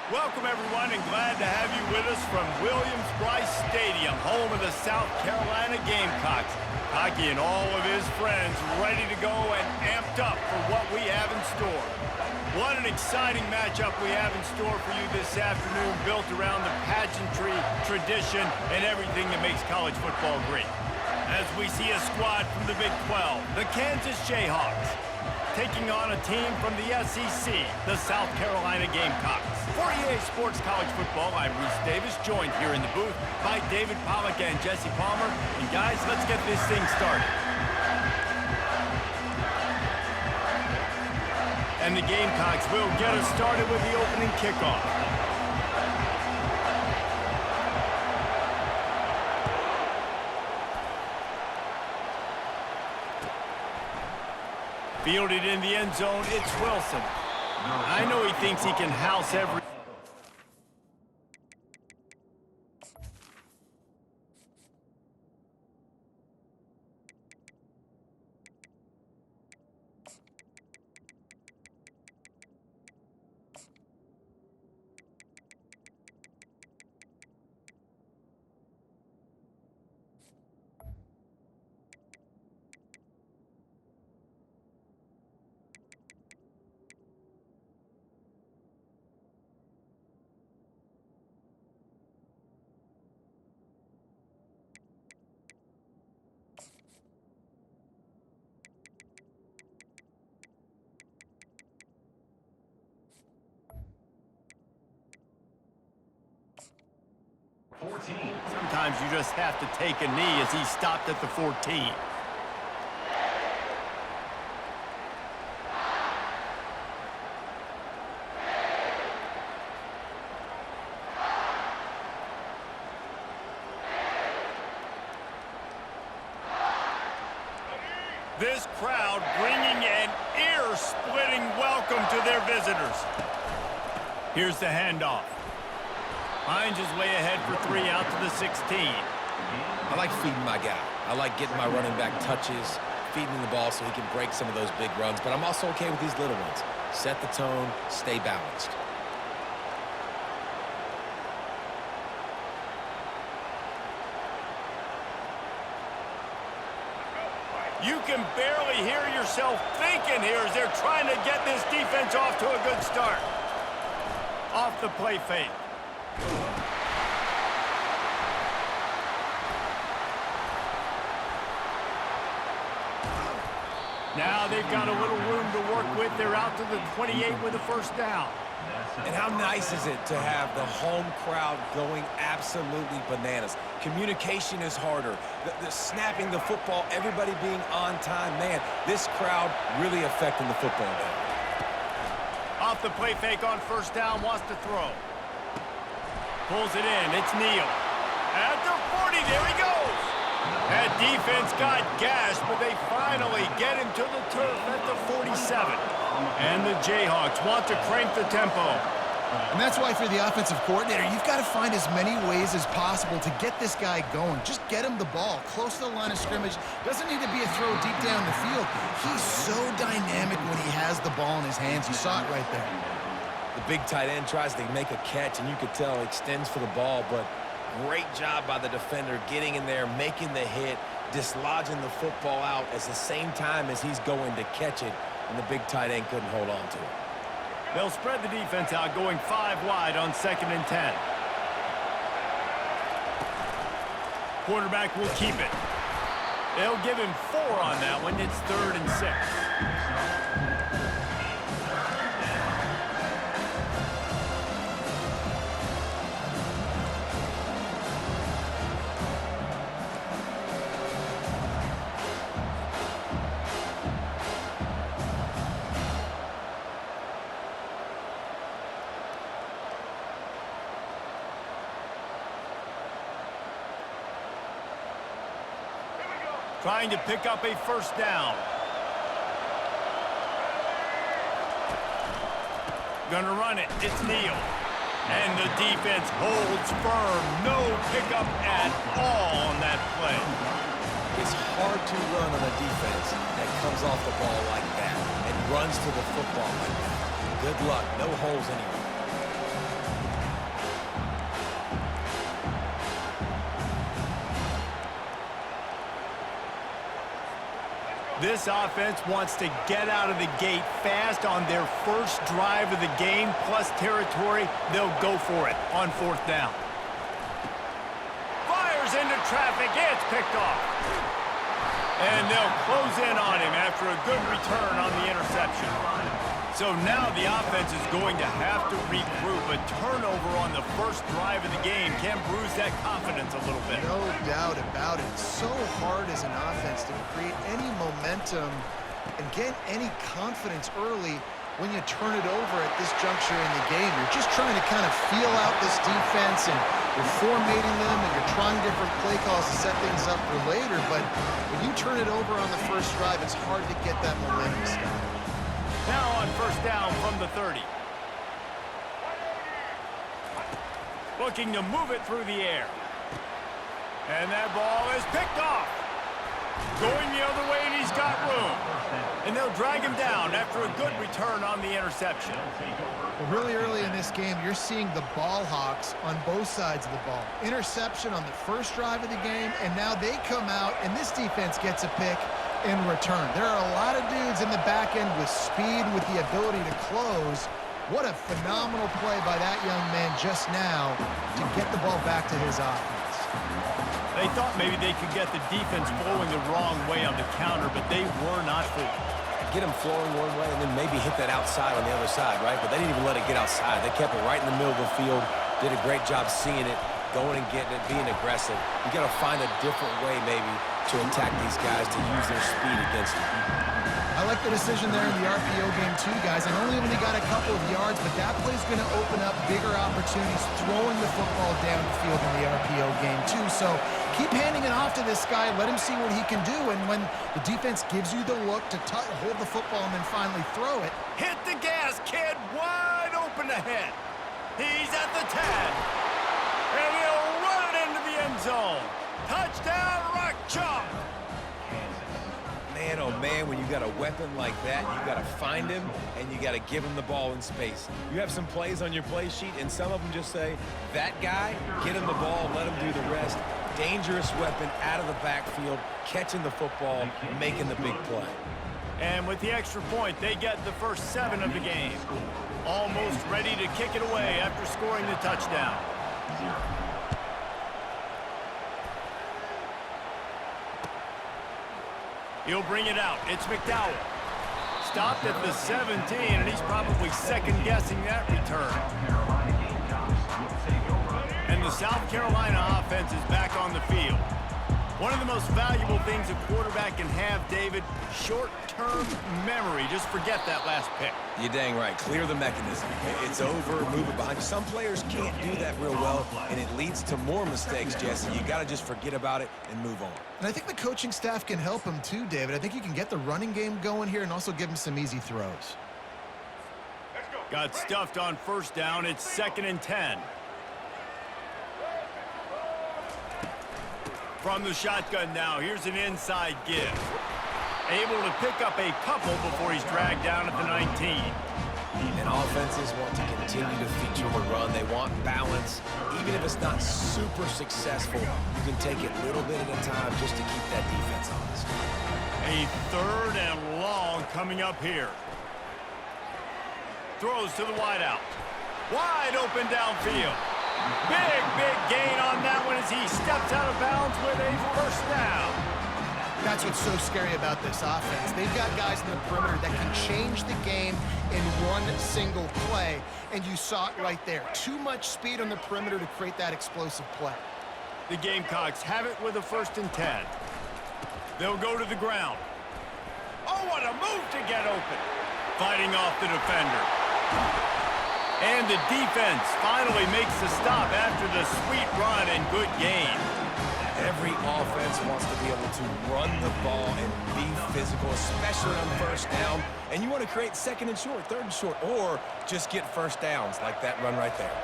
Welcome, everyone, and glad to have you with us from Williams-Brice Stadium, home of the South Carolina Gamecocks. Hockey and all of his friends ready to go and amped up for what we have in store. What an exciting matchup we have in store for you this afternoon, built around the pageantry, tradition, and everything that makes college football great. As we see a squad from the Big 12, the Kansas Jayhawks, taking on a team from the SEC, the South Carolina Gamecocks. For EA Sports College Football, I'm Reese Davis, joined here in the booth by David Pollack and Jesse Palmer. And guys, let's get this thing started. And the Gamecocks will get us started with the opening kickoff. Fielded in the end zone, it's Wilson. I know he thinks he can house every... Sometimes you just have to take a knee as he stopped at the 14. This crowd bringing an ear-splitting welcome to their visitors. Here's the handoff. Finds his way ahead for 3 out to the 16. I like feeding my guy. I like getting my running back touches, feeding the ball so he can break some of those big runs, but I'm also okay with these little ones. Set the tone, stay balanced. You can barely hear yourself thinking here as they're trying to get this defense off to a good start. Off the play fake. Now they've got a little room to work with. They're out to the 28 with a first down. And how nice is it to have the home crowd going absolutely bananas? Communication is harder. The snapping the football, everybody being on time. Man, this crowd really affecting the football game. Off the play fake on first down, wants to throw. Pulls it in, it's Neal. At the 40, there he goes. That defense got gashed, but they finally get him to the turf at the 47. And the Jayhawks want to crank the tempo. And that's why for the offensive coordinator, you've got to find as many ways as possible to get this guy going. Just get him the ball close to the line of scrimmage. Doesn't need to be a throw deep down the field. He's so dynamic when he has the ball in his hands. You saw it right there. The big tight end tries to make a catch, and you could tell extends for the ball, but great job by the defender getting in there, making the hit, dislodging the football out at the same time as he's going to catch it, and the big tight end couldn't hold on to it. They'll spread the defense out, going 5 wide on 2nd and 10. Quarterback will keep it. They'll give him 4 on that one. It's 3rd and 6. Trying to pick up a first down. Gonna run it. It's Neal. And the defense holds firm. No pickup at all on that play. It's hard to run on a defense that comes off the ball like that and runs to the football like that. Good luck. No holes anywhere. This offense wants to get out of the gate fast on their first drive of the game, plus territory. They'll go for it on 4th down. Fires into traffic. It's picked off. And they'll close in on him after a good return on the interception. So now the offense is going to have to regroup. A turnover on the first drive of the game can bruise that confidence a little bit. No doubt about it. It's so hard as an offense to create any momentum and get any confidence early when you turn it over at this juncture in the game. You're just trying to kind of feel out this defense, and you're formatting them, and you're trying different play calls to set things up for later. But when you turn it over on the first drive, it's hard to get that momentum started. Now on 1st down from the 30. Looking to move it through the air. And that ball is picked off. Going the other way, and he's got room. And they'll drag him down after a good return on the interception. Well, really early in this game, you're seeing the ball hawks on both sides of the ball. Interception on the first drive of the game, and now they come out, and this defense gets a pick in return. There are a lot of dudes in the back end with speed, with the ability to close. What a phenomenal play by that young man just now to get the ball back to his offense. They thought maybe they could get the defense flowing the wrong way on the counter, but they were not fooled. Get them flowing one way and then maybe hit that outside on the other side, right? But they didn't even let it get outside. They kept it right in the middle of the field, did a great job seeing it, going and getting it, being aggressive. You got to find a different way maybe to attack these guys, to use their speed against them. I like the decision there in the RPO game too, guys. And only when they got a couple of yards, but that play's going to open up bigger opportunities throwing the football down the field in the RPO game too. So keep handing it off to this guy. Let him see what he can do. And when the defense gives you the look to hold the football and then finally throw it. Hit the gas, kid. Wide open ahead. He's at the 10. And he'll run it into the end zone. Touchdown, Rock Chalk. Man, oh man, when you got a weapon like that, you got to find him and you got to give him the ball in space. You have some plays on your play sheet, and some of them just say, that guy, get him the ball, let him do the rest. Dangerous weapon out of the backfield, catching the football, making the big play. And with the extra point, they get the first 7 of the game. Almost ready to kick it away after scoring the touchdown. He'll bring it out. It's McDowell. Stopped at the 17, and he's probably second-guessing that return. And the South Carolina offense is back on the field. One of the most valuable things a quarterback can have, David, short-term memory. Just forget that last pick. You're dang right. Clear the mechanism. It's over, move it behind you. Some players can't do that real well, and it leads to more mistakes, Jesse. You got to just forget about it and move on. And I think the coaching staff can help him too, David. I think you can get the running game going here and also give him some easy throws. Got stuffed on 1st down. It's 2nd and 10. From the shotgun now, here's an inside give. Able to pick up a couple before he's dragged down at the 19. And offenses want to continue to feature the run. They want balance. Even if it's not super successful, you can take it little bit at a time just to keep that defense honest. A 3rd and long coming up here. Throws to the wideout. Wide open downfield. Big gain on that one as he steps out of bounds with a 1st down. That's what's so scary about this offense. They've got guys in the perimeter that can change the game in one single play, and you saw it right there. Too much speed on the perimeter to create that explosive play. The Gamecocks have it with a 1st and 10. They'll go to the ground. Oh, what a move to get open. Fighting off the defender. And the defense finally makes the stop after the sweet run and good gain. Every offense wants to be able to run the ball and be physical, especially on 1st down. And you want to create 2nd and short, 3rd and short, or just get 1st downs like that run right there.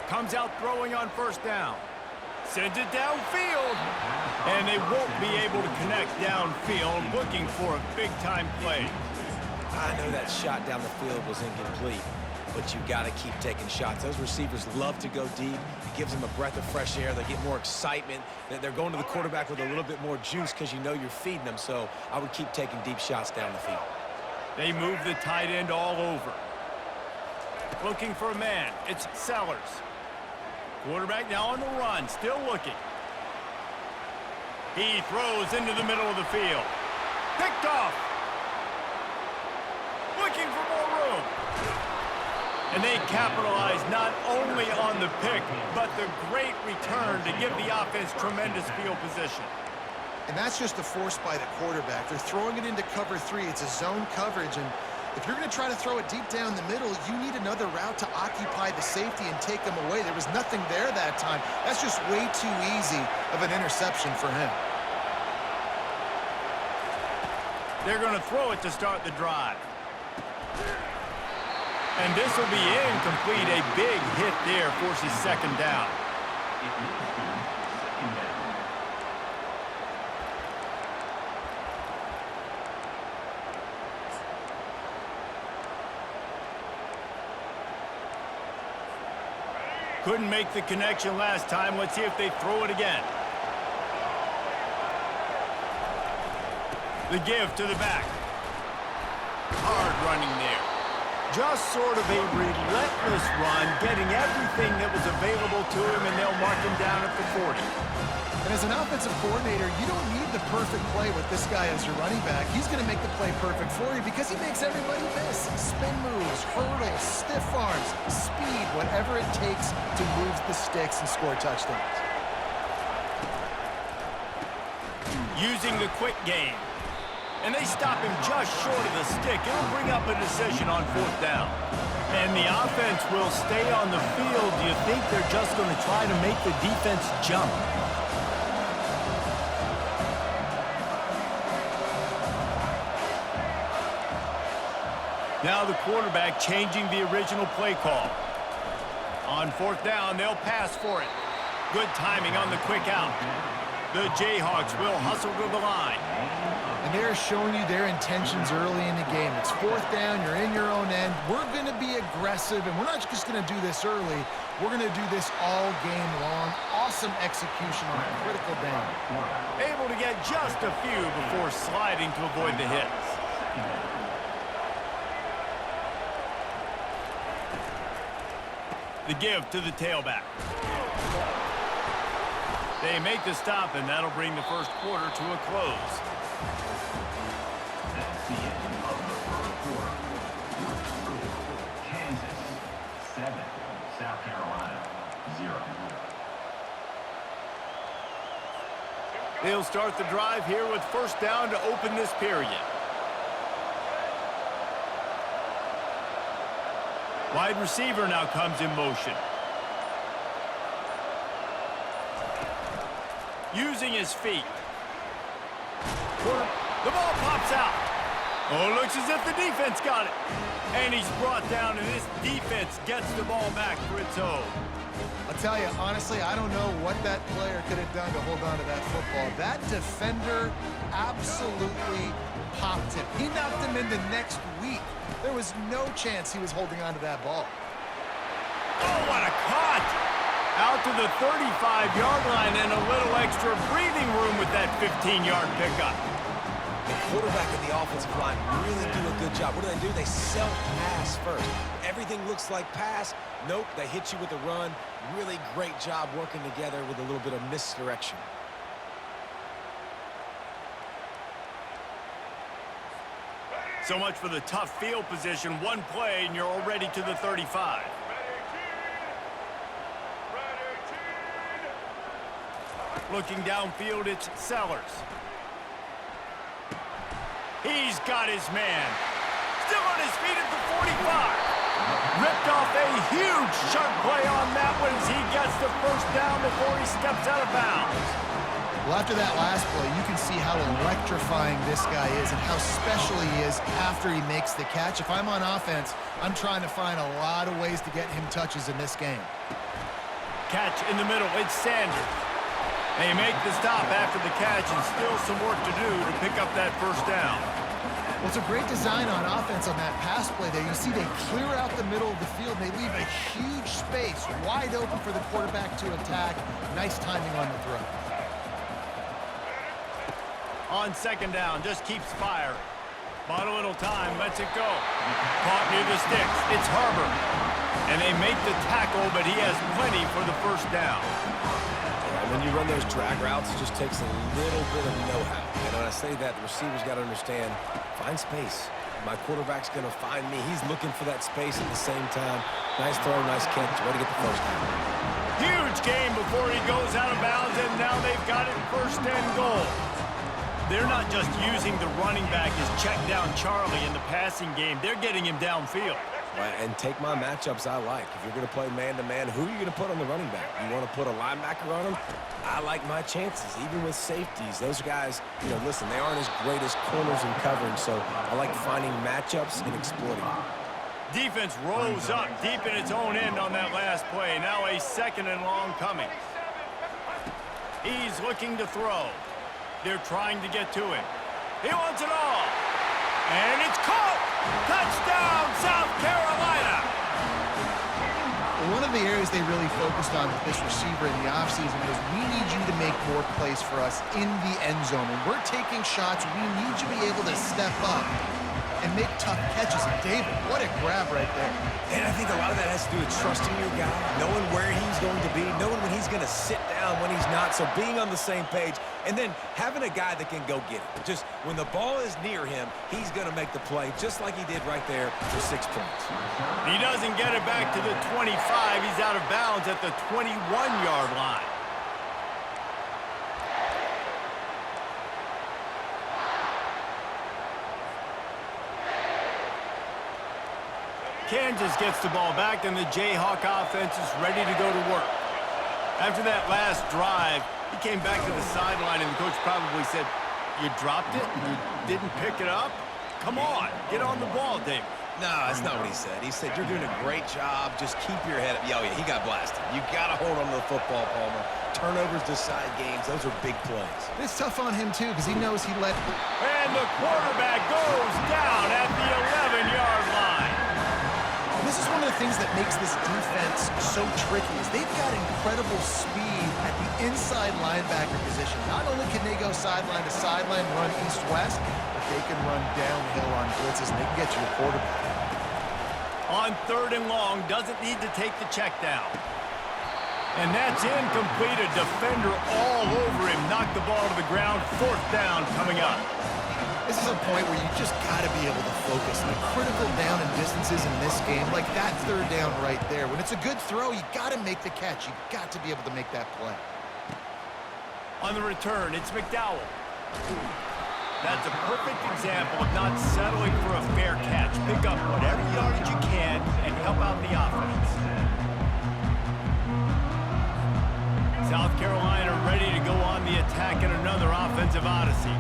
Comes out throwing on 1st down. Sends it downfield. And they won't be able to connect downfield, looking for a big-time play. I know that shot down the field was incomplete, but you got to keep taking shots. Those receivers love to go deep. It gives them a breath of fresh air. They get more excitement. They're going to the quarterback with a little bit more juice because you know you're feeding them. So I would keep taking deep shots down the field. They move the tight end all over. Looking for a man. It's Sellers. Quarterback now on the run, still looking. He throws into the middle of the field. Picked off. Looking for more room. And they capitalize not only on the pick, but the great return to give the offense tremendous field position. And that's just a force by the quarterback. They're throwing it into cover 3. It's a zone coverage, and if you're going to try to throw it deep down the middle, you need another route to occupy the safety and take them away. There was nothing there that time. That's just way too easy of an interception for him. They're going to throw it to start the drive. And this will be incomplete. A big hit there forces second down. Couldn't make the connection last time. Let's see if they throw it again. The give to the back. Hard running there. Just sort of a relentless run, getting everything that was available to him, and they'll mark him down at the 40. And as an offensive coordinator, you don't need the perfect play with this guy as your running back. He's going to make the play perfect for you because he makes everybody miss. Spin moves, hurdles, stiff arms, speed, whatever it takes to move the sticks and score touchdowns. Using the quick game. And they stop him just short of the stick. It'll bring up a decision on fourth down. And the offense will stay on the field. Do you think they're just going to try to make the defense jump? Now the quarterback changing the original play call. On fourth down, they'll pass for it. Good timing on the quick out. The Jayhawks will hustle to the line. And they're showing you their intentions early in the game. It's fourth down, you're in your own end. We're going to be aggressive, and we're not just going to do this early. We're going to do this all game long. Awesome execution on a critical down. Able to get just a few before sliding to avoid the hits. The give to the tailback. They make the stop, and that'll bring the first quarter to a close. That's the end of the first quarter. Kansas 7, South Carolina 0. They'll start the drive here with first down to open this period. Wide receiver now comes in motion. Using his feet. The ball pops out. Oh, looks as if the defense got it. And he's brought down, and this defense gets the ball back for its own. I'll tell you, honestly, I don't know what that player could have done to hold on to that football. That defender absolutely popped him. He knocked him into next week. There was no chance he was holding on to that ball. Oh, what a cut! Out to the 35-yard line and a little extra breathing room with that 15-yard pickup. The quarterback and the offensive line really do a good job. What do? They self-pass first. Everything looks like pass. Nope, they hit you with a run. Really great job working together with a little bit of misdirection. So much for the tough field position. One play, and you're already to the 35. Looking downfield, it's Sellers. He's got his man. Still on his feet at the 45. Ripped off a huge sharp play on that one as he gets the first down before he steps out of bounds. Well, after that last play, you can see how electrifying this guy is and how special he is after he makes the catch. If I'm on offense, I'm trying to find a lot of ways to get him touches in this game. Catch in the middle, it's Sanders. They make the stop after the catch, and still some work to do to pick up that first down. Well, it's a great design on offense on that pass play there. You see they clear out the middle of the field. And they leave a huge space wide open for the quarterback to attack. Nice timing on the throw. On second down, just keeps firing. Bought a little time, lets it go. Caught near the sticks. It's Herbert. And they make the tackle, but he has plenty for the first down. When you run those drag routes, it just takes a little bit of know-how. And when I say that, the receiver's got to understand, find space. My quarterback's going to find me. He's looking for that space at the same time. Nice throw, nice catch. Way to get the first down. Huge game before he goes out of bounds, and now they've got it first and goal. They're not just using the running back as check down Charlie in the passing game. They're getting him downfield. Right, and take my matchups I like. If you're going to play man-to-man, who are you going to put on the running back? You want to put a linebacker on him? I like my chances, even with safeties. Those guys, listen, they aren't as great as corners and covering, so I like finding matchups and exploiting them. Defense rolls up deep in its own end on that last play. Now a second and long coming. He's looking to throw. They're trying to get to him. He wants it all. And it's caught! Touchdown, South Carolina! One of the areas they really focused on with this receiver in the offseason was we need you to make more plays for us in the end zone. When we're taking shots, we need you to be able to step up and make tough catches. And David, what a grab right there. And I think a lot of that has to do with trusting your guy, knowing where he's going to be, knowing when he's going to sit down, when he's not, so being on the same page, and then having a guy that can go get it. Just when the ball is near him, he's going to make the play, just like he did right there for 6 points. He doesn't get it back to the 25. He's out of bounds at the 21-yard line. Kansas gets the ball back, and the Jayhawk offense is ready to go to work. After that last drive, he came back to the sideline, and the coach probably said, "You dropped it? You didn't pick it up? Come on, get on the ball, David." No, that's not what he said. He said, "You're doing a great job. Just keep your head up." Oh, yeah, he got blasted. You got to hold on to the football, Palmer. Turnovers decide games. Those are big plays. It's tough on him, too, because he knows he let... And the quarterback goes down at the 11-yard line. This is one of the things that makes this defense so tricky is they've got incredible speed at the inside linebacker position. Not only can they go sideline to sideline, run east-west, but they can run downhill on blitzes, and they can get to your quarterback. On third and long, doesn't need to take the check down. And that's incomplete. A defender all over him. Knocked the ball to the ground. Fourth down coming up. This is a point where you just got to be able to focus. The critical down and distances in this game, like that third down right there. When it's a good throw, you got to make the catch. You got to be able to make that play. On the return, it's McDowell. That's a perfect example of not settling for a fair catch. Pick up whatever yardage you can and help out the offense. South Carolina ready to go on the attack in another offensive odyssey.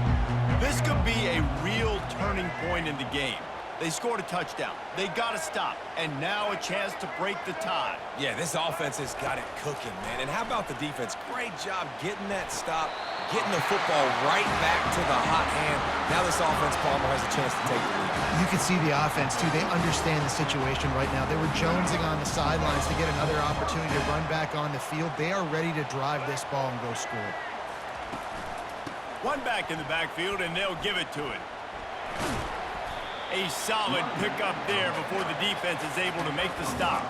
This could be a real turning point in the game. They scored a touchdown. They got to stop. And now a chance to break the tie. Yeah, this offense has got it cooking, man. And how about the defense? Great job getting that stop, getting the football right back to the hot hand. Now this offense, Palmer, has a chance to take the lead. You can see the offense, too. They understand the situation right now. They were jonesing on the sidelines to get another opportunity to run back on the field. They are ready to drive this ball and go score. One back in the backfield, and they'll give it to it. A solid pickup there before the defense is able to make the stop.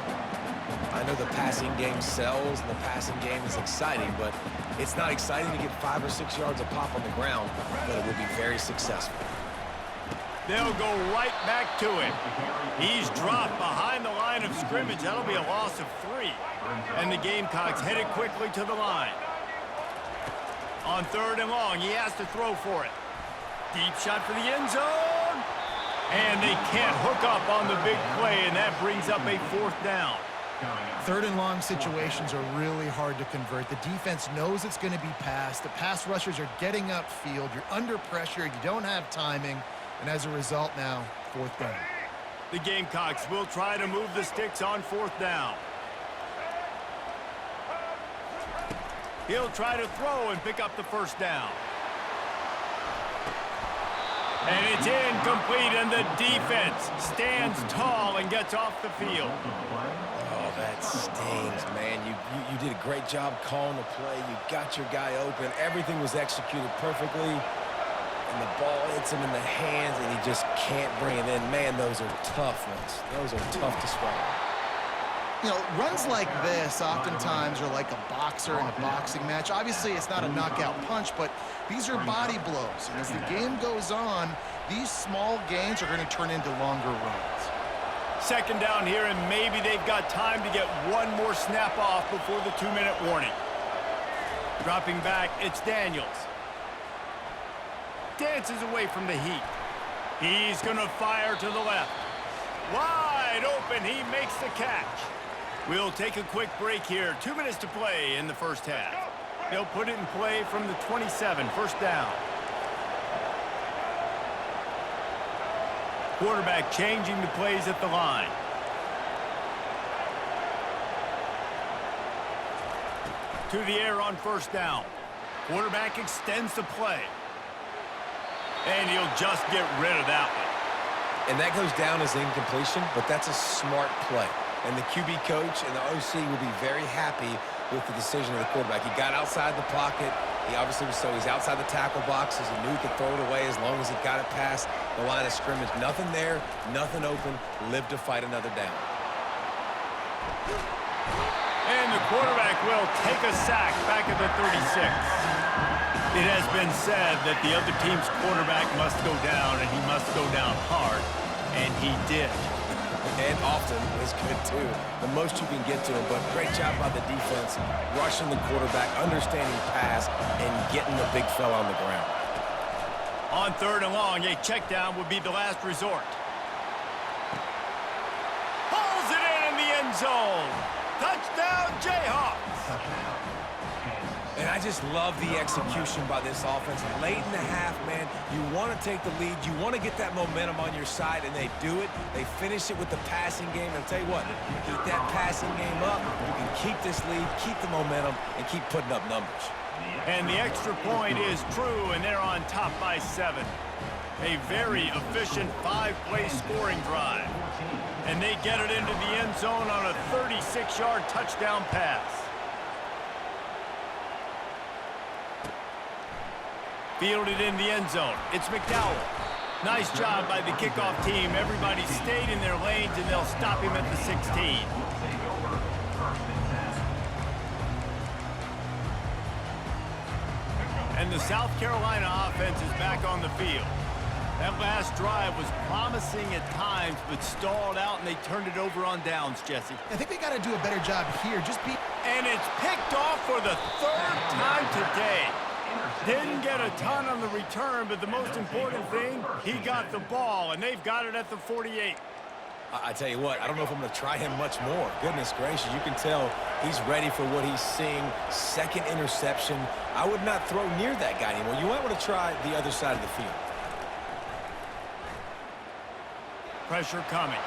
I know the passing game sells and the passing game is exciting, but it's not exciting to get 5 or 6 yards of pop on the ground, but it will be very successful. They'll go right back to him. He's dropped behind the line of scrimmage. That'll be a loss of 3. And the Gamecocks headed quickly to the line. On third and long, he has to throw for it. Deep shot for the end zone. And they can't hook up on the big play, and that brings up a fourth down. Third and long situations are really hard to convert. The defense knows it's going to be passed. The pass rushers are getting upfield. You're under pressure. You don't have timing. And as a result now, fourth down. The Gamecocks will try to move the sticks on fourth down. He'll try to throw and pick up the first down. And it's incomplete, and the defense stands tall and gets off the field. Oh, that stings, man. You did a great job calling the play. You got your guy open. Everything was executed perfectly. And the ball hits him in the hands, and he just can't bring it in. Man, those are tough ones. Those are tough to swallow. You know, runs like this oftentimes are like a boxer in a boxing match. Obviously, it's not a knockout punch, but these are body blows. And as the game goes on, these small gains are going to turn into longer runs. Second down here, and maybe they've got time to get one more snap off before the 2-minute warning. Dropping back, it's Daniels. Dances away from the heat. He's going to fire to the left. Wide open, he makes the catch. We'll take a quick break here. 2 minutes to play in the first half. They'll put it in play from the 27, first down. Quarterback changing the plays at the line. To the air on first down. Quarterback extends the play. And he'll just get rid of that one. And that goes down as incompletion, but that's a smart play. And the QB coach and the OC will be very happy with the decision of the quarterback. He got outside the pocket. He obviously was he's outside the tackle boxes. He knew he could throw it away as long as he got it past the line of scrimmage. Nothing there, nothing open. Lived to fight another down. And the quarterback will take a sack back at the 36. It has been said that the other team's quarterback must go down, and he must go down hard, and he did. And often is good, too. The most you can get to him, but great job by the defense, rushing the quarterback, understanding pass, and getting the big fella on the ground. On third and long, a check down would be the last resort. Pulls it in the end zone. Touchdown, Jayhawks. And I just love the execution by this offense. Late in the half, man, you want to take the lead. You want to get that momentum on your side, and they do it. They finish it with the passing game. And I'll tell you what, keep that passing game up. You can keep this lead, keep the momentum, and keep putting up numbers. And the extra point is true, and they're on top by 7. A very efficient 5-play scoring drive. And they get it into the end zone on a 36-yard touchdown pass. Fielded in the end zone. It's McDowell. Nice job by the kickoff team. Everybody stayed in their lanes, and they'll stop him at the 16. And the South Carolina offense is back on the field. That last drive was promising at times, but stalled out, and they turned it over on downs, Jesse. I think they got to do a better job here. And it's picked off for the 3rd time today. Didn't get a ton on the return, but the most important thing, he got the ball, and they've got it at the 48. I tell you what, I don't know if I'm going to try him much more. Goodness gracious, you can tell he's ready for what he's seeing. Second interception. I would not throw near that guy anymore. You might want to try the other side of the field. Pressure coming.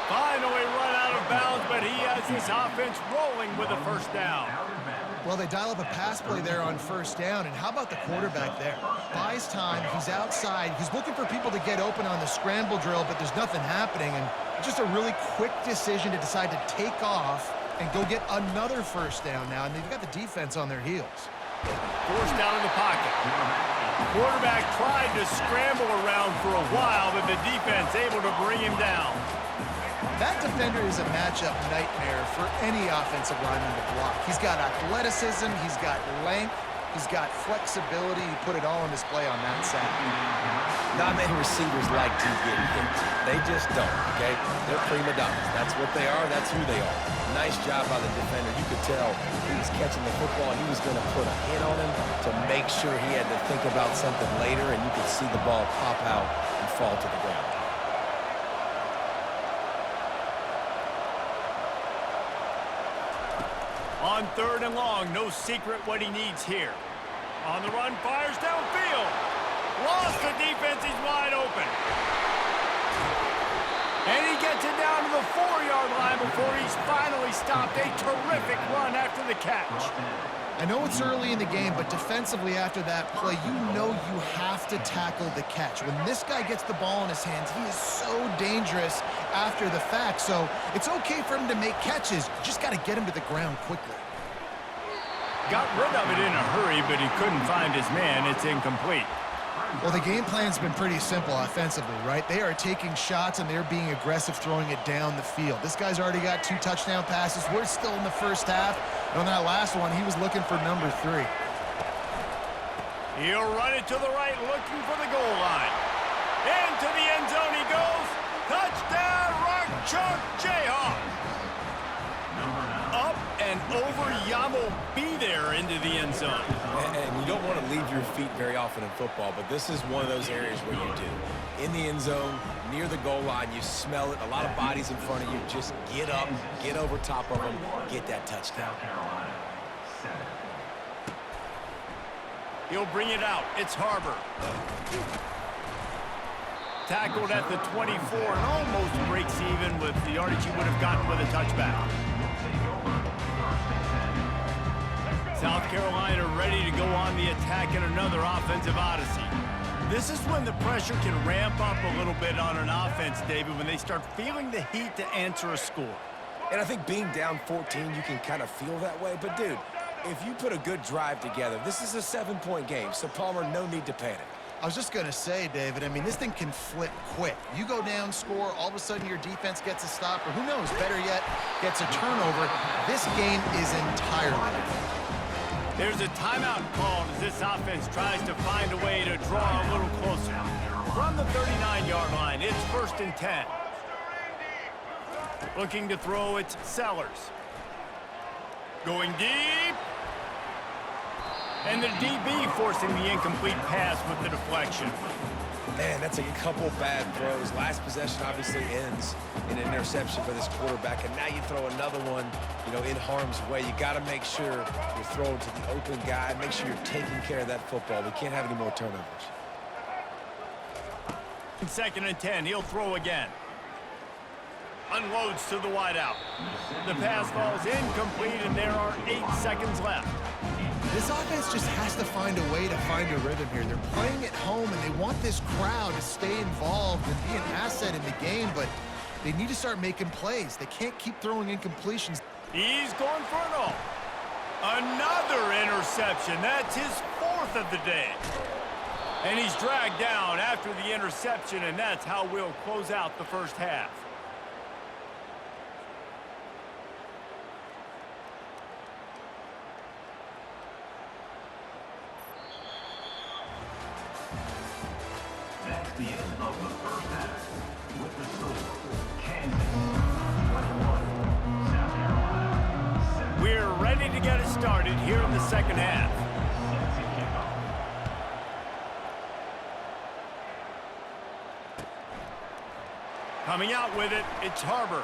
Finally run out of bounds, but he has his offense rolling with a first down. Well, they dial up a pass play there on first down, and how about the quarterback there? Buys time, he's outside, he's looking for people to get open on the scramble drill, but there's nothing happening, and just a really quick decision to decide to take off and go get another first down now, and they've got the defense on their heels. Forced down in the pocket. Quarterback tried to scramble around for a while, but the defense able to bring him down. That defender is a matchup nightmare for any offensive lineman to block. He's got athleticism, he's got length, he's got flexibility. He put it all on display on that sack. Not many receivers like to get hit. They just don't, okay? They're prima donnas. That's what they are. That's who they are. Nice job by the defender. You could tell he was catching the football. He was going to put a hit on him to make sure he had to think about something later, and you could see the ball pop out and fall to the ground. On third and long, no secret what he needs here. On the run, fires downfield. Lost the defense, he's wide open. And he gets it down to the 4-yard line before he's finally stopped. A terrific run after the catch. I know it's early in the game, but defensively after that play, you know you have to tackle the catch. When this guy gets the ball in his hands, he is so dangerous after the fact. So it's okay for him to make catches. You just got to get him to the ground quickly. Got rid of it in a hurry, but he couldn't find his man. It's incomplete. Well, the game plan's been pretty simple offensively, right? They are taking shots, and they're being aggressive throwing it down the field. This guy's already got 2 touchdown passes. We're still in the first half. And on that last one, he was looking for number 3. He'll run it to the right, looking for the goal line. Into the end zone he goes. Touchdown, Rock Chalk Jayhawks. Up and over, Yamo be there into the end zone. And you don't want to leave your feet very often in football, but this is one of those areas where you do. In the end zone, near the goal line, you smell it. A lot of bodies in front of you. Just get up, get over top of them, get that touchdown. He'll bring it out. It's Harbor. Tackled at the 24 and almost breaks even with the yardage he would have gotten with a touchback. South Carolina ready to go on the attack in another offensive odyssey. This is when the pressure can ramp up a little bit on an offense, David, when they start feeling the heat to answer a score. And I think being down 14, you can kind of feel that way. But, dude, if you put a good drive together, this is a 7-point game. So, Palmer, no need to panic. I was just going to say, David, I mean, this thing can flip quick. You go down, score, all of a sudden your defense gets a stop, or who knows, better yet, gets a turnover. This game is entirely different. There's a timeout called as this offense tries to find a way to draw a little closer. From the 39-yard line, it's 1st and 10. Looking to throw, it's Sellers. Going deep. And the DB forcing the incomplete pass with the deflection. Man, that's a couple bad throws. Last possession obviously ends in an interception for this quarterback, and now you throw another one, in harm's way. You got to make sure you're throwing to the open guy. Make sure you're taking care of that football. We can't have any more turnovers. 2nd and 10, he'll throw again. Unloads to the wideout. The pass falls incomplete, and there are 8 seconds left. This offense just has to find a way to find a rhythm here. They're playing at home, and they want this crowd to stay involved and be an asset in the game, but they need to start making plays. They can't keep throwing incompletions. He's going for it all. Another interception. That's his 4th of the day. And he's dragged down after the interception, and that's how we'll close out the first half. That's the end of the first half. With the score, Kansas 21, South Carolina 7. We're ready to get it started here in the second half. Coming out with it, it's Harbor.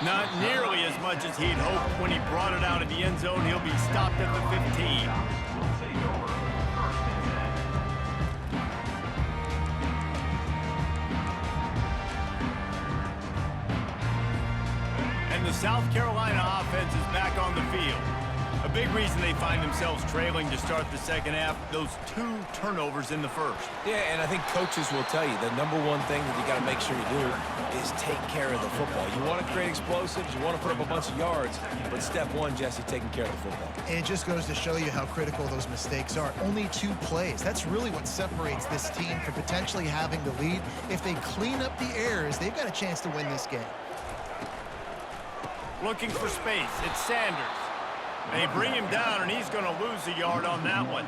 Not nearly as much as he'd hoped when he brought it out of the end zone. He'll be stopped at the 15. Will take over 1st and 10. And the South Carolina offense is back on the field. A big reason they find themselves trailing to start the second half, those 2 turnovers in the first. Yeah, and I think coaches will tell you the number one thing that you got to make sure you do is take care of the football. You want to create explosives, you want to put up a bunch of yards, but step 1, Jesse, taking care of the football. And it just goes to show you how critical those mistakes are. Only 2 plays. That's really what separates this team from potentially having the lead. If they clean up the errors, they've got a chance to win this game. Looking for space, it's Sanders. They bring him down, and he's going to lose a yard on that one.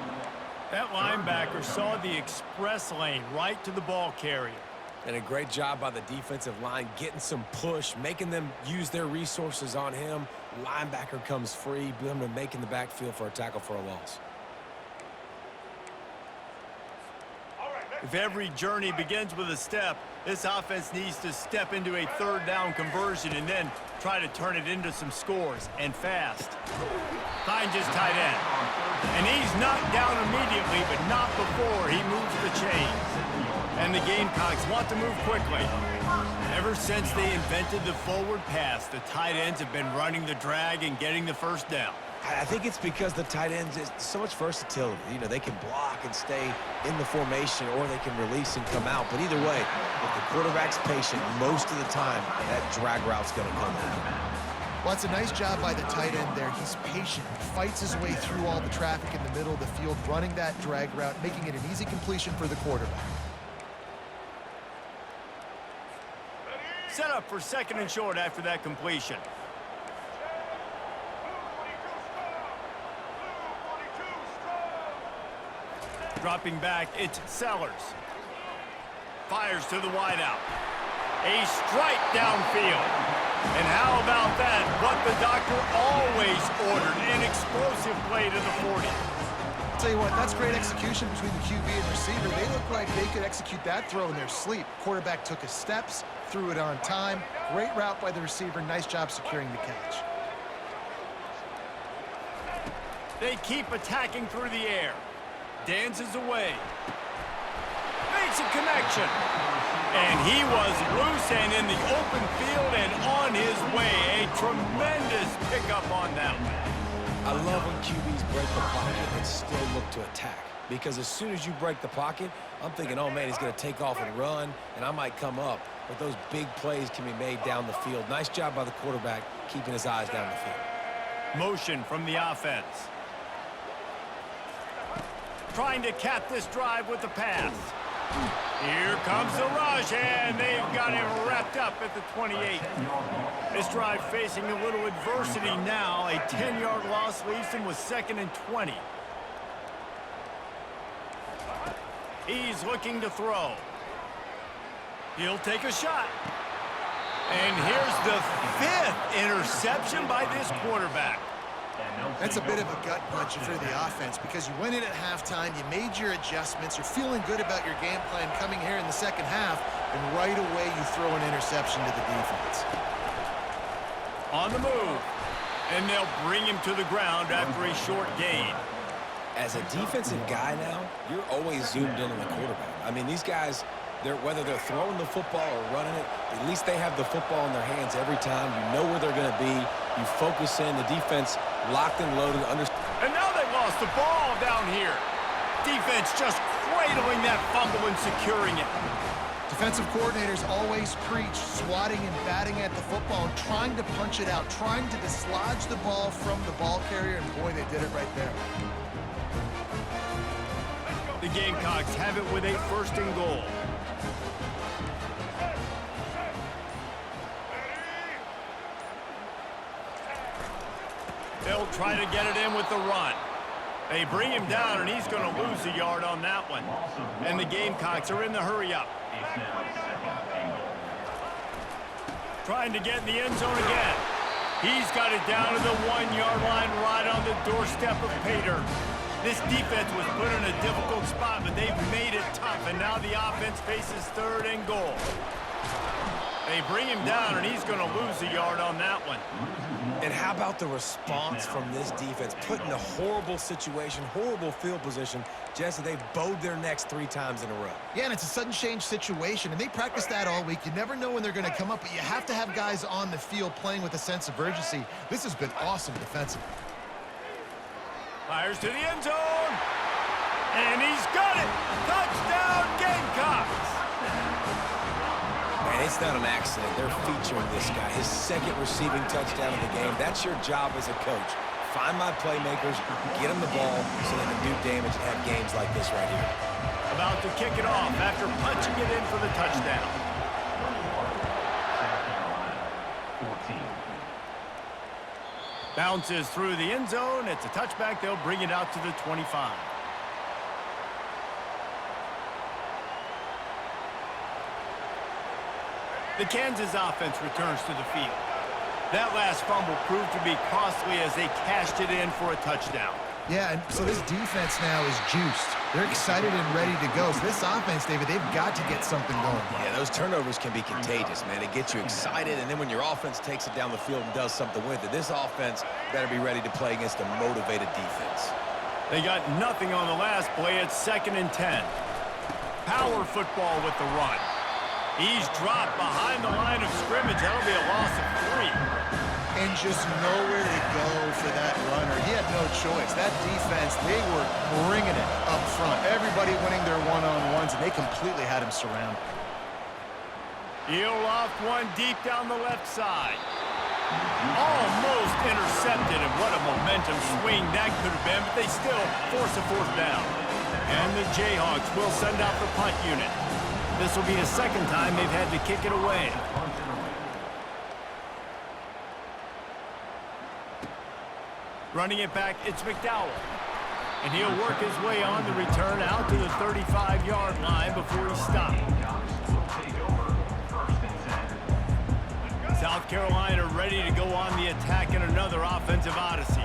That linebacker saw the express lane right to the ball carrier. And a great job by the defensive line, getting some push, making them use their resources on him. Linebacker comes free, them to make in the backfield for a tackle for a loss. If every journey begins with a step, this offense needs to step into a 3rd down conversion and then try to turn it into some scores, and fast. Finds his tight end. And he's knocked down immediately, but not before he moves the chains. And the Gamecocks want to move quickly. Ever since they invented the forward pass, the tight ends have been running the drag and getting the 1st down. I think it's because the tight ends is so much versatility. You know, they can block and stay in the formation, or they can release and come out. But either way, if the quarterback's patient most of the time, that drag route's going to come out. Well, it's a nice job by the tight end there. He's patient, fights his way through all the traffic in the middle of the field, running that drag route, making it an easy completion for the quarterback. Set up for second and short after that completion. Dropping back, it's Sellers. Fires to the wideout. A strike downfield. And how about that? What the doctor always ordered, an explosive play to the 40. I'll tell you what, that's great execution between the QB and receiver. They look like they could execute that throw in their sleep. Quarterback took his steps, threw it on time. Great route by the receiver. Nice job securing the catch. They keep attacking through the air. Dances away. Makes a connection. And he was loose and in the open field and on his way. A tremendous pickup on that one. I love when QBs break the pocket and still look to attack. Because as soon as you break the pocket, I'm thinking, oh, man, he's going to take off and run, and I might come up. But those big plays can be made down the field. Nice job by the quarterback keeping his eyes down the field. Motion from the offense. Trying to cap this drive with the pass. Here comes the rush, and they've got him wrapped up at the 28. This drive facing a little adversity now. A 10-yard loss leaves him with 2nd and 20. He's looking to throw. He'll take a shot. And here's the 5th interception by this quarterback. That's a bit of a gut punch for the offense because you went in at halftime, you made your adjustments, you're feeling good about your game plan coming here in the second half, and right away you throw an interception to the defense. On the move, and they'll bring him to the ground after a short gain. As a defensive guy now, you're always zoomed in on the quarterback. I mean, these guys, whether they're throwing the football or running it, at least they have the football in their hands every time. You know where they're going to be. You focus in. The defense locked and loaded. And now they lost the ball down here. Defense just cradling that fumble and securing it. Defensive coordinators always preach swatting and batting at the football and trying to punch it out, trying to dislodge the ball from the ball carrier, and boy, they did it right there. The Gamecocks have it with a 1st and goal. They'll try to get it in with the run. They bring him down, and he's going to lose a yard on that one. And the Gamecocks are in the hurry-up. Trying to get in the end zone again. He's got it down to the 1-yard line right on the doorstep of Pater. This defense was put in a difficult spot, but they've made it tough, and now the offense faces 3rd and goal. They bring him down, and he's going to lose a yard on that one. And how about the response from this defense? Put in a horrible situation, horrible field position. Jesse, they've bowed their necks 3 times in a row. Yeah, and it's a sudden change situation, and they practice that all week. You never know when they're going to come up, but you have to have guys on the field playing with a sense of urgency. This has been awesome defensively. Fires to the end zone. And he's got it. Touchdown, Gamecocks. And it's not an accident. They're featuring this guy. His 2nd receiving touchdown of the game. That's your job as a coach. Find my playmakers, get them the ball so they can do damage and have games like this right here. About to kick it off after punching it in for the touchdown. 14. Bounces through the end zone. It's a touchback. They'll bring it out to the 25. The Kansas offense returns to the field. That last fumble proved to be costly as they cashed it in for a touchdown. Yeah, and so this defense now is juiced. They're excited and ready to go. So this offense, David, they've got to get something going. Yeah, those turnovers can be contagious, man. It gets you excited, and then when your offense takes it down the field and does something with it, this offense better be ready to play against a motivated defense. They got nothing on the last play. It's 2nd and 10. Power football with the run. He's dropped behind the line of scrimmage. That'll be a loss of 3. and just nowhere to go for that runner. He had no choice. That defense, they were bringing it up front. Everybody winning their one-on-ones, and they completely had him surrounded. He'll loft one deep down the left side. Almost intercepted, and what a momentum swing that could have been, but they still force a fourth down. And the Jayhawks will send out the punt unit. This will be the second time they've had to kick it away. Running it back, it's McDowell. And he'll work his way on the return out to the 35-yard line before he stopped. South Carolina ready to go on the attack in another offensive odyssey.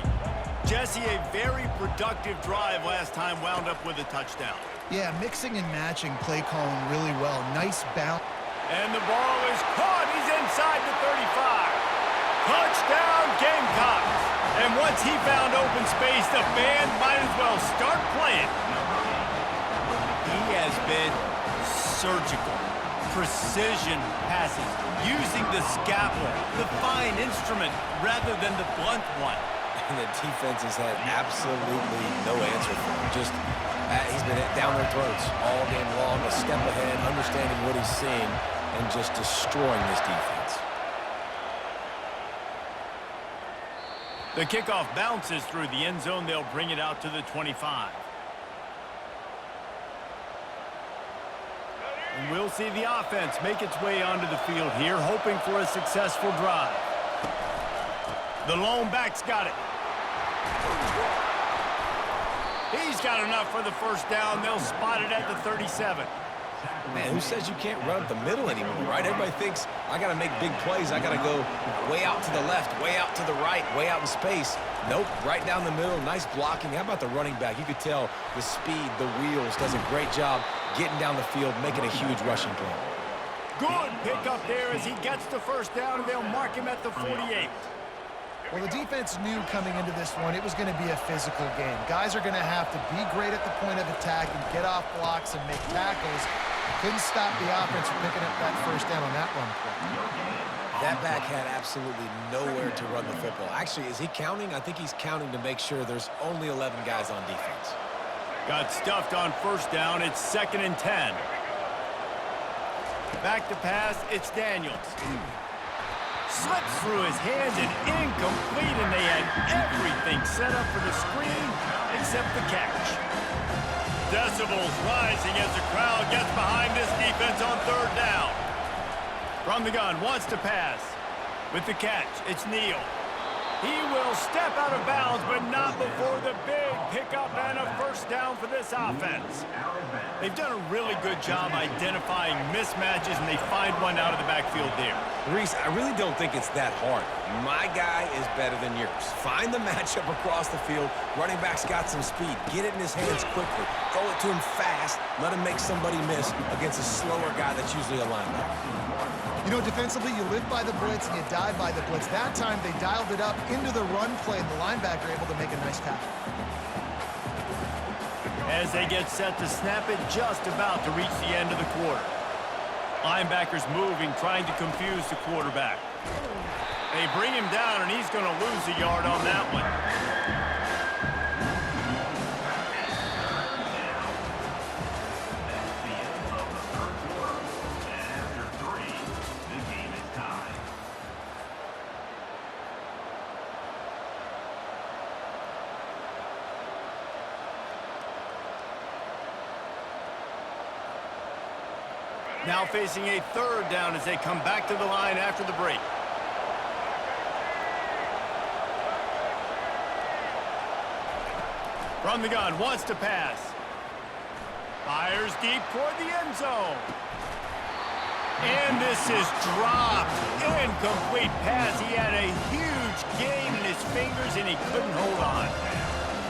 Jesse, a very productive drive last time wound up with a touchdown. Yeah, mixing and matching play calling really well. Nice bounce. And the ball is caught. He's inside the 35. Touchdown, Gamecocks. And once he found open space, the band might as well start playing. He has been surgical. Precision passes, using the scalpel, the fine instrument, rather than the blunt one. And the defense has had absolutely no answer for him. Just, he's been down their throats all game long, a step ahead, understanding what he's seeing, and just destroying this defense. The kickoff bounces through the end zone. They'll bring it out to the 25. And we'll see the offense make its way onto the field here, hoping for a successful drive. The lone back's got it. He's got enough for the first down. They'll spot it at the 37. Man, who says you can't run up the middle anymore, right? Everybody thinks, I got to make big plays. I got to go way out to the left, way out to the right, way out in space. Nope, right down the middle. Nice blocking. How about the running back? You could tell the speed, the wheels, does a great job getting down the field, making a huge rushing play. Good pick up there as he gets the first down, and they'll mark him at the 48. Well, the defense knew coming into this one it was going to be a physical game. Guys are going to have to be great at the point of attack and get off blocks and make tackles. Couldn't stop the offense from picking up that first down on that run play. That back had absolutely nowhere to run the football. Actually, is he counting? I think he's counting to make sure there's only 11 guys on defense. Got stuffed on first down. It's 2nd and 10. Back to pass. It's Daniels. Slips through his hands and incomplete, and they had everything set up for the screen except the catch. Decibels rising as the crowd gets behind this defense on third down. From the gun, wants to pass. With the catch, it's Neal. He will step out of bounds, but not before the big pickup and a first down for this offense. They've done a really good job identifying mismatches, and they find one out of the backfield there. Reese, I really don't think it's that hard. My guy is better than yours. Find the matchup across the field. Running back's got some speed. Get it in his hands quickly. Throw it to him fast. Let him make somebody miss against a slower guy that's usually a linebacker. You know, defensively, you live by the blitz and you die by the blitz. That time, they dialed it up into the run play, and the linebacker able to make a nice tackle. As they get set to snap it, just about to reach the end of the quarter. Linebackers moving, trying to confuse the quarterback. They bring him down, and he's going to lose a yard on that one. Now facing a third down as they come back to the line after the break. From the gun, wants to pass. Fires deep toward the end zone. And this is dropped. Incomplete pass. He had a huge gain in his fingers, and he couldn't hold on.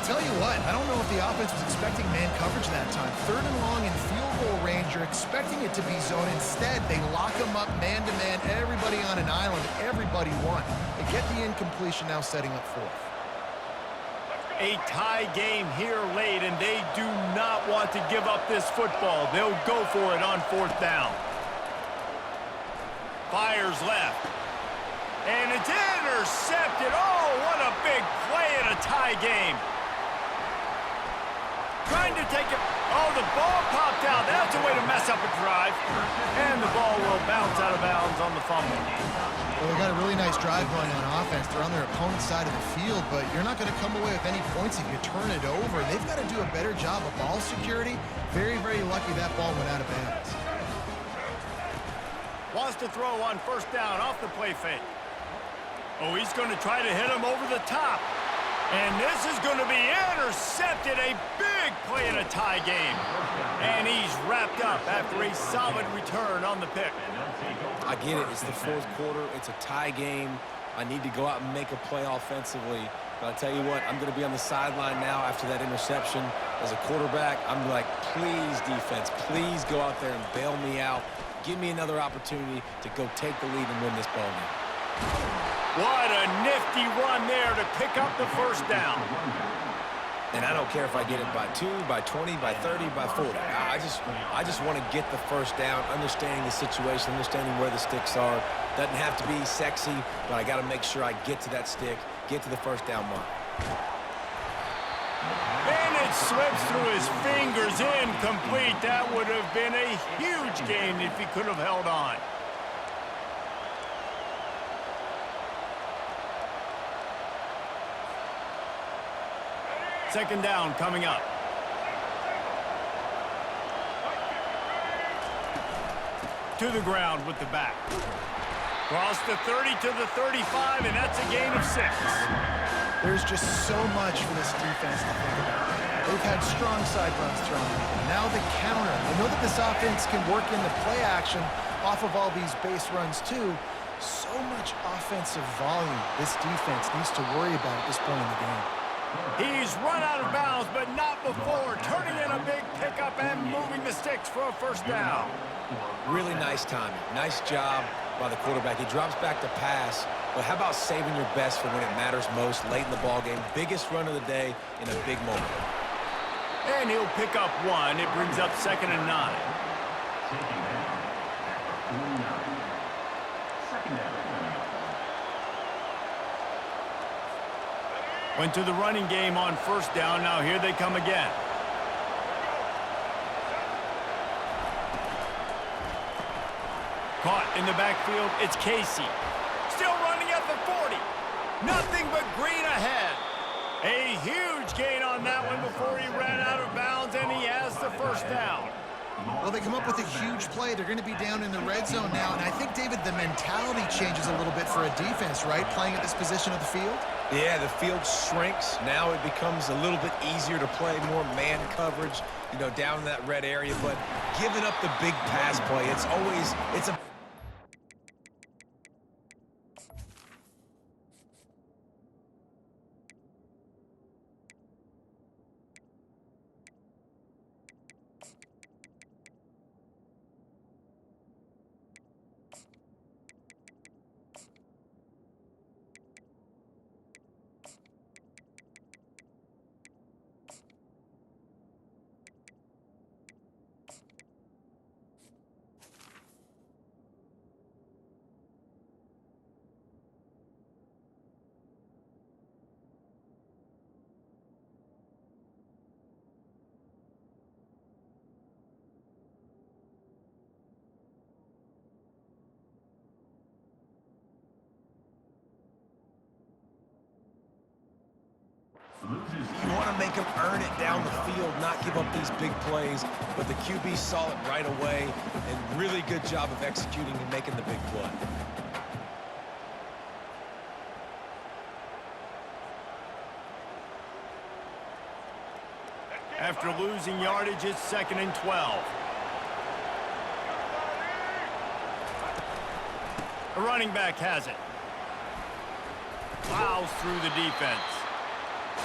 Tell you what, I don't know if the offense was expecting man coverage that time. 3rd and long in field goal range, you're expecting it to be zone. Instead, they lock him up man-to-man, everybody on an island, everybody won. They get the incompletion, now setting up 4th. A tie game here late, and they do not want to give up this football. They'll go for it on 4th down. Fires left. And it's intercepted. Oh, what a big play in a tie game. Trying to take it. Oh, the ball popped out. That's a way to mess up a drive. And the ball will bounce out of bounds on the fumble. Well, they got a really nice drive going on offense. They're on their opponent's side of the field, but you're not going to come away with any points if you turn it over. They've got to do a better job of ball security. Very, very lucky that ball went out of bounds. Wants to throw on first down off the play fake. Oh, he's going to try to hit him over the top. And this is going to be intercepted. A big play in a tie game. And he's wrapped up after a solid return on the pick. I get it. It's the fourth quarter. It's a tie game. I need to go out and make a play offensively. But I'll tell you what, I'm going to be on the sideline now after that interception. As a quarterback, I'm like, please, defense, please go out there and bail me out. Give me another opportunity to go take the lead and win this ball game. What a nifty run there to pick up the first down. And I don't care if I get it by 2, by 20, by 30, by 40. I just want to get the first down, understanding the situation, understanding where the sticks are. Doesn't have to be sexy, but I got to make sure I get to that stick, get to the first down mark. And it slips through his fingers, incomplete. That would have been a huge gain if he could have held on. Second down coming up. To the ground with the back. Cross the 30 to the 35, and that's a gain of 6. There's just so much for this defense to think about. They've had strong side runs thrown at them. Now the counter. I know that this offense can work in the play action off of all these base runs too. So much offensive volume this defense needs to worry about at this point in the game. He's run out of bounds, but not before turning in a big pickup and moving the sticks for a first down. Really nice timing. Nice job by the quarterback. He drops back to pass, but how about saving your best for when it matters most late in the ballgame? Biggest run of the day in a big moment. And he'll pick up 1. It brings up 2nd and 9. Taking down at the 49. Second down. Went to the running game on first down. Now here they come again. Caught in the backfield. It's Casey. Still running at the 40. Nothing but green ahead. A huge gain on that one before he ran out of bounds, and he has the first down. Well, they come up with a huge play. They're going to be down in the red zone now, and I think, David, the mentality changes a little bit for a defense, right, playing at this position of the field? Yeah, the field shrinks. Now it becomes a little bit easier to play more man coverage, you know, down in that red area. But giving up the big pass play, it's a... You want to make him earn it down the field, not give up these big plays. But the QB saw it right away, and really good job of executing and making the big play. After losing yardage, it's 2nd and 12. The running back has it. Plows through the defense.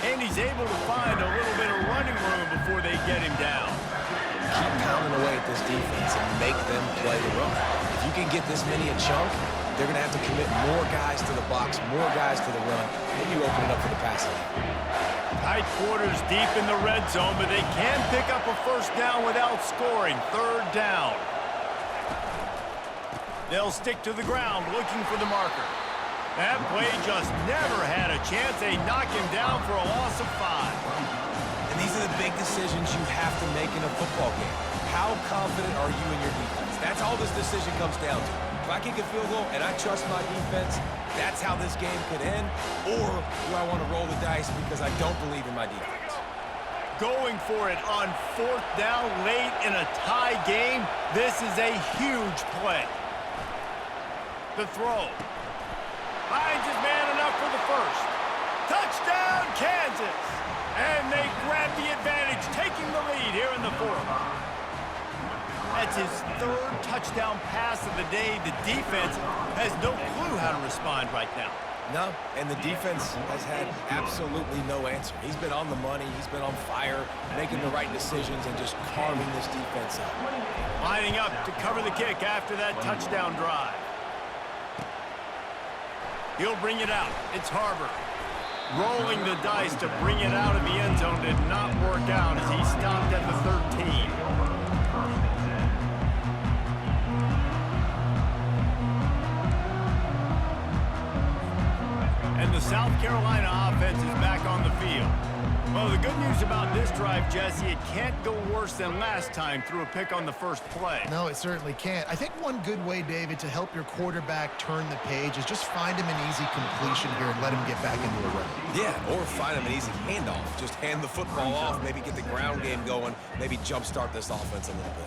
And he's able to find a little bit of running room before they get him down. Keep pounding away at this defense and make them play the run. If you can get this many a chunk, they're going to have to commit more guys to the box, more guys to the run, then you open it up for the passing. Tight quarters deep in the red zone, but they can pick up a first down without scoring. 3rd down. They'll stick to the ground looking for the marker. That play just never had a chance. They knock him down for a loss of 5. And these are the big decisions you have to make in a football game. How confident are you in your defense? That's all this decision comes down to. If I kick a field goal and I trust my defense, that's how this game could end. Or do I want to roll the dice because I don't believe in my defense? Going for it on 4th down late in a tie game. This is a huge play. The throw. Finds his man enough for the first. Touchdown, Kansas! And they grab the advantage, taking the lead here in the 4th. That's his 3rd touchdown pass of the day. The defense has no clue how to respond right now. No, and the defense has had absolutely no answer. He's been on the money, he's been on fire, making the right decisions and just carving this defense up. Lining up to cover the kick after that touchdown drive. He'll bring it out. It's Harbor. Rolling the dice to bring it out of the end zone did not work out as he stopped at the 13. And the South Carolina offense is back on the field. Well, the good news about this drive, Jesse, it can't go worse than last time through a pick on the first play. No, it certainly can't. I think one good way, David, to help your quarterback turn the page is just find him an easy completion here and let him get back into a run. Yeah, or find him an easy handoff. Just hand the football off, maybe get the ground game going, maybe jumpstart this offense a little bit.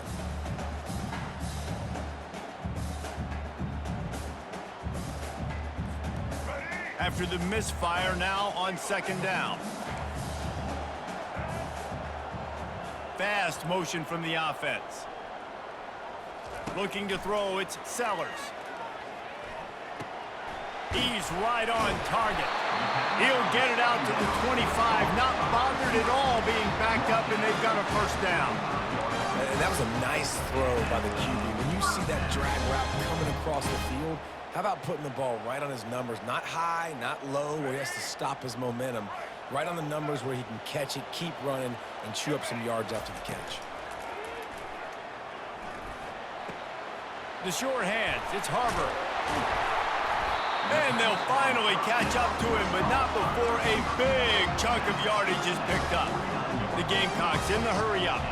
After the misfire, now on 2nd down. Fast motion from the offense. Looking to throw, it's Sellers. He's right on target. He'll get it out to the 25, not bothered at all being backed up, and they've got a 1st down. And that was a nice throw by the QB. When you see that drag route coming across the field, how about putting the ball right on his numbers? Not high, not low, where he has to stop his momentum. Right on the numbers where he can catch it, keep running, and chew up some yards after the catch. The sure hands, it's Harbor. And they'll finally catch up to him, but not before a big chunk of yardage is picked up. The Gamecocks in the hurry up.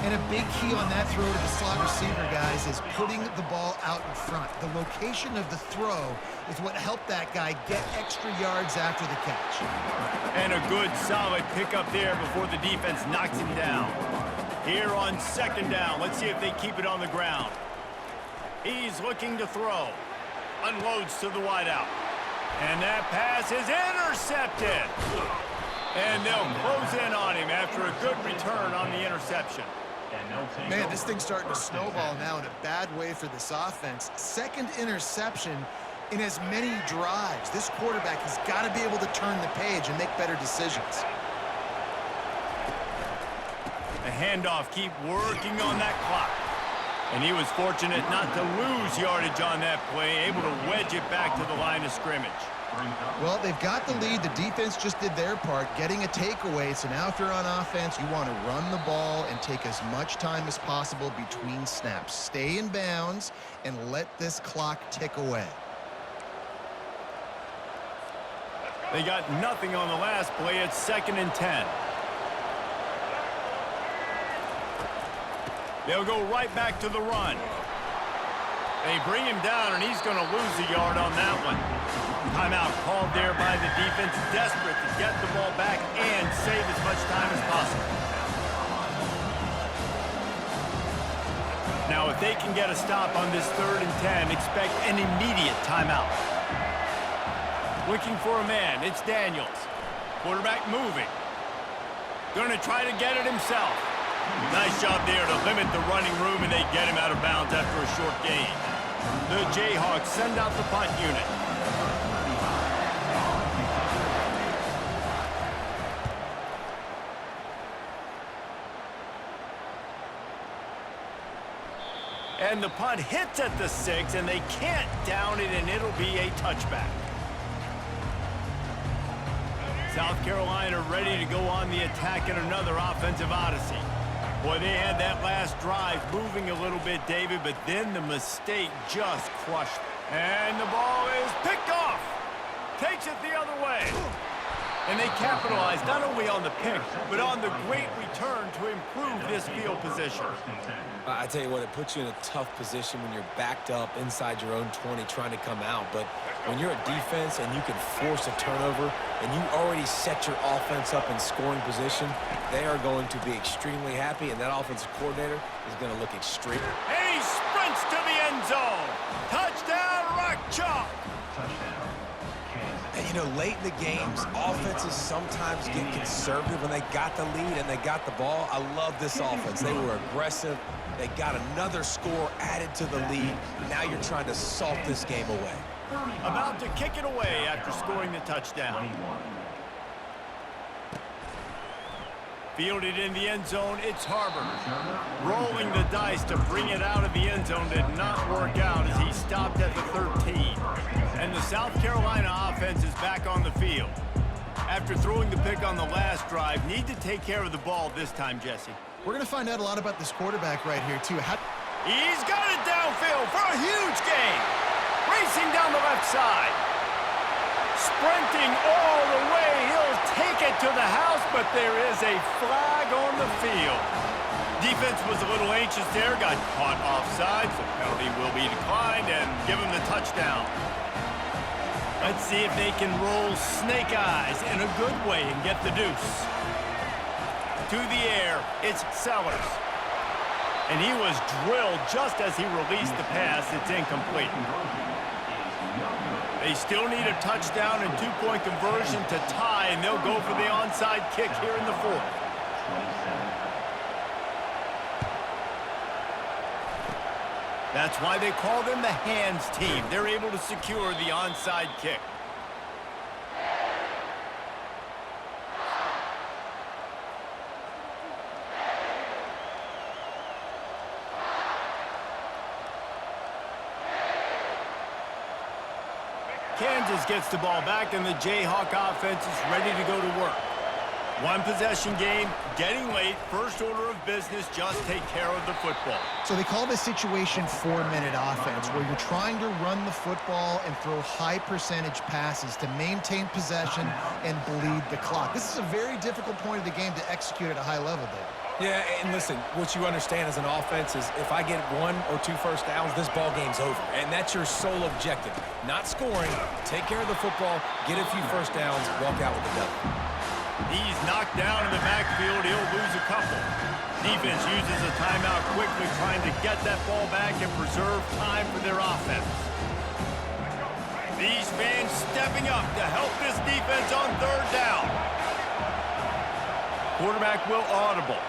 And a big key on that throw to the slot receiver, guys, is putting the ball out in front. The location of the throw is what helped that guy get extra yards after the catch. And a good, solid pickup there before the defense knocks him down. Here on 2nd down, let's see if they keep it on the ground. He's looking to throw. Unloads to the wideout. And that pass is intercepted. And they'll close in on him after a good return on the interception. Man, this thing's starting to snowball now in a bad way for this offense. 2nd interception in as many drives. This quarterback has got to be able to turn the page and make better decisions. The handoff, keep working on that clock. And he was fortunate not to lose yardage on that play, able to wedge it back to the line of scrimmage. Well, they've got the lead. The defense just did their part, getting a takeaway. So now if you're on offense, you want to run the ball and take as much time as possible between snaps. Stay in bounds and let this clock tick away. They got nothing on the last play. It's 2nd and 10. They'll go right back to the run. They bring him down, and he's going to lose a yard on that one. Timeout called there by the defense, desperate to get the ball back and save as much time as possible. Now, if they can get a stop on this 3rd and 10, expect an immediate timeout. Looking for a man, it's Daniels. Quarterback moving. Going to try to get it himself. Nice job there to limit the running room, and they get him out of bounds after a short gain. The Jayhawks send out the punt unit. And the punt hits at the 6, and they can't down it, and it'll be a touchback. South Carolina ready to go on the attack in another offensive odyssey. Boy, they had that last drive moving a little bit, David, but then the mistake just crushed them. And the ball is picked off. takes it the other way. And they capitalize not only on the pick, but on the great return to improve this field position. I tell you what, it puts you in a tough position when you're backed up inside your own 20 trying to come out. But when you're a defense and you can force a turnover and you already set your offense up in scoring position, they are going to be extremely happy, and that offensive coordinator is going to look extreme. And he sprints to the end zone. Touchdown, Rock Chalk. Touchdown, Kansas. And, you know, late in the games, offenses sometimes get conservative when they got the lead and they got the ball. I love this offense. They were aggressive. They got another score added to the lead. Now you're trying to salt this game away. About to kick it away after scoring the touchdown. 21. Fielded in the end zone, it's Harbor. Rolling the dice to bring it out of the end zone did not work out as he stopped at the 13. And the South Carolina offense is back on the field. After throwing the pick on the last drive, need to take care of the ball this time, Jesse. We're going to find out a lot about this quarterback right here, too. He's got it downfield for a huge gain. Racing down the left side. Sprinting all the way. He'll take it to the house, but there is a flag on the field. Defense was a little anxious there, got caught offside. The penalty will be declined and give him the touchdown. Let's see if they can roll snake eyes in a good way and get the deuce. To the air, it's Sellers. And he was drilled just as he released the pass. It's incomplete. They still need a touchdown and two-point conversion to tie, and they'll go for the onside kick here in the fourth. 27. That's why they call them the hands team. They're able to secure the onside kick. Kansas gets the ball back, and the Jayhawk offense is ready to go to work. One possession game, getting late, first order of business, just take care of the football. So they call this situation 4-minute offense, where you're trying to run the football and throw high percentage passes to maintain possession and bleed the clock. This is a very difficult point of the game to execute at a high level, Dave. Yeah, and listen, what you understand as an offense is if I get 1 or 2 first downs, this ball game's over. And that's your sole objective. Not scoring, take care of the football, get a few first downs, walk out with the W. He's knocked down in the backfield. He'll lose a couple. Defense uses a timeout quickly, trying to get that ball back and preserve time for their offense. These fans stepping up to help this defense on third down. Quarterback will audible.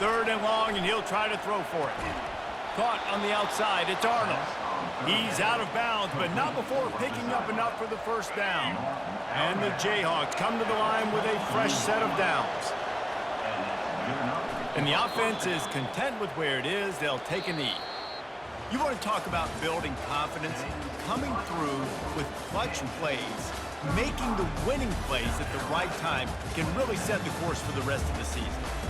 Third and long, and he'll try to throw for it. Caught on the outside, it's Arnold. He's out of bounds, but not before picking up enough for the first down. And the Jayhawks come to the line with a fresh set of downs. And the offense is content with where it is. They'll take a knee. You want to talk about building confidence? Coming through with clutch plays, making the winning plays at the right time can really set the course for the rest of the season.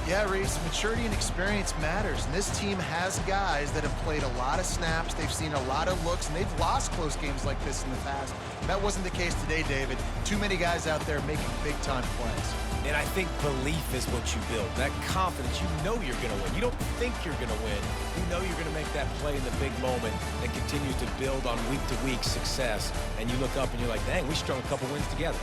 Yeah, Reese, maturity and experience matters, and this team has guys that have played a lot of snaps, they've seen a lot of looks, and they've lost close games like this in the past. That wasn't the case today, David. Too many guys out there making big-time plays. And I think belief is what you build. That confidence, you know you're going to win. You don't think you're going to win. You know you're going to make that play in the big moment that continues to build on week-to-week success. And you look up and you're like, dang, we strung a couple wins together.